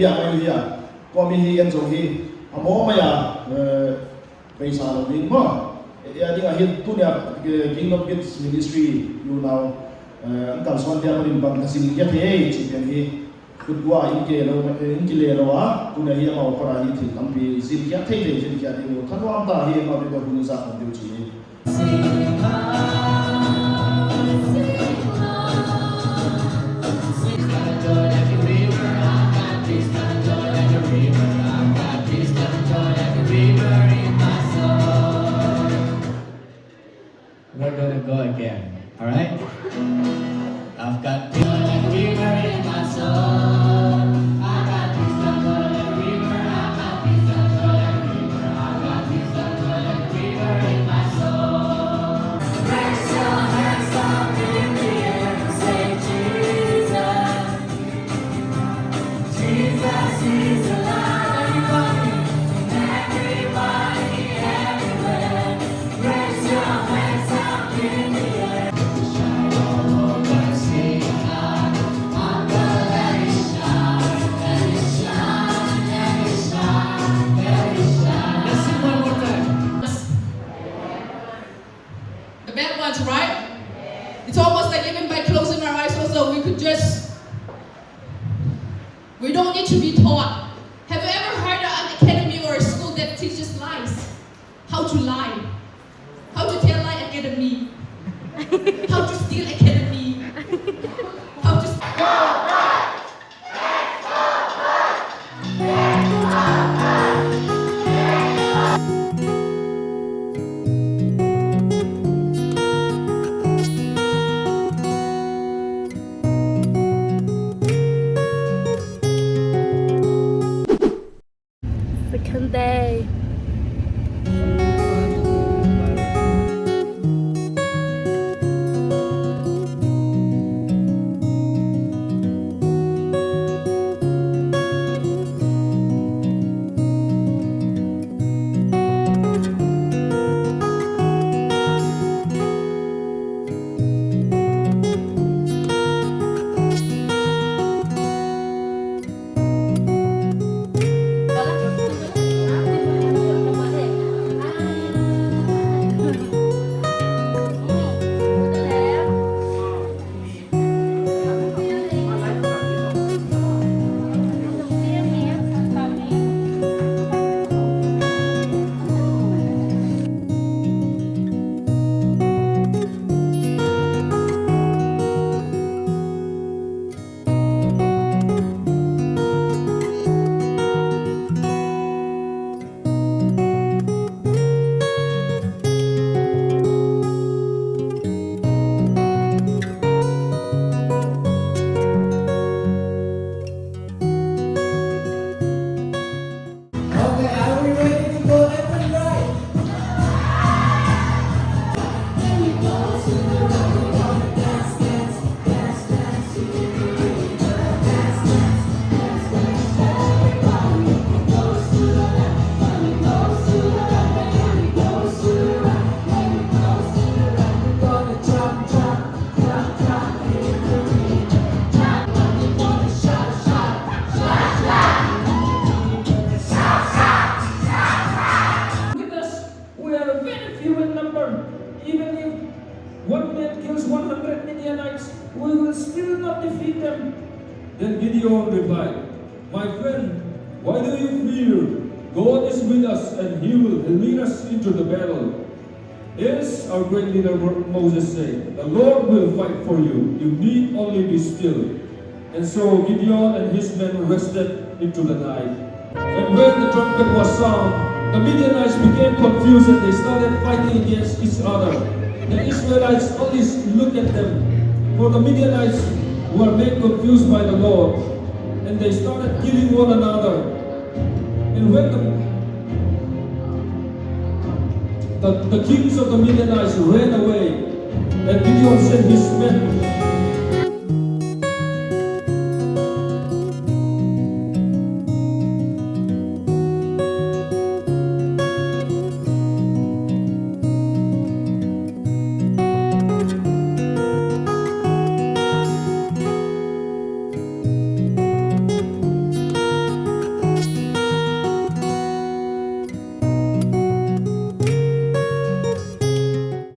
hiya mai hiya ko mi hi en zo hi amo maya paisa lo ding mo ya ding a hit tu nya Kingdom Kids Ministry you now kal son dia marin bang kasing ya the chipen hi kudwa inke le lo wa tu na hi ma opera hi thil ampi zin kya thei thei zin kya ding thanwam ta hi ma be hunu za kan diu chi We're gonna go again, all right? I've got joy like a river in my soul. I got peace of joy like a river. I got peace of joy like a river. I got peace of joy like a river in my soul. Raise your hands up in the air and say Jesus, Jesus, He's alive. Everybody, everybody, everywhere. Raise your hands up in the air. Shine all over Singngat. I'm gonna let it shine, let it shine, let it shine, let it shine. Let's sing one more time. The bad ones, right? It's almost like even by closing our eyes also, we could just, we don't need to be taught. Have you ever heard of an academy or a school that teaches lies? How to lie? How to tell lie academy? How to steal academy? How to Second day. Okay, are we ready to go left and right? Then we go to the right, we wanna dance, dance, dance, dance to the rhythm. Dance, dance, dance, dance, everybody. It goes to the left, and it goes to the right, and it goes to the right, and it goes to the right. We're gonna drop, drop, drop, drop in the rhythm. Drop, and we're gonna shout, shout, shout, shout. With us, we are very few in number. Even if one man kills 100 Midianites, we will still not defeat them. Then Gideon replied, "My friend, why do you fear? God is with us, and He will lead us into the battle." Yes, our great leader Moses said, "The Lord will fight for you. You need only be still." And so Gideon and his men rested into the night. And when the trumpet was sound, the Midianites became confused and they started fighting against each other. The Israelites only looked at them, for the Midianites were made confused by the Lord, and they started killing one another. And when the kings of the Midianites ran away, and Gideon sent his men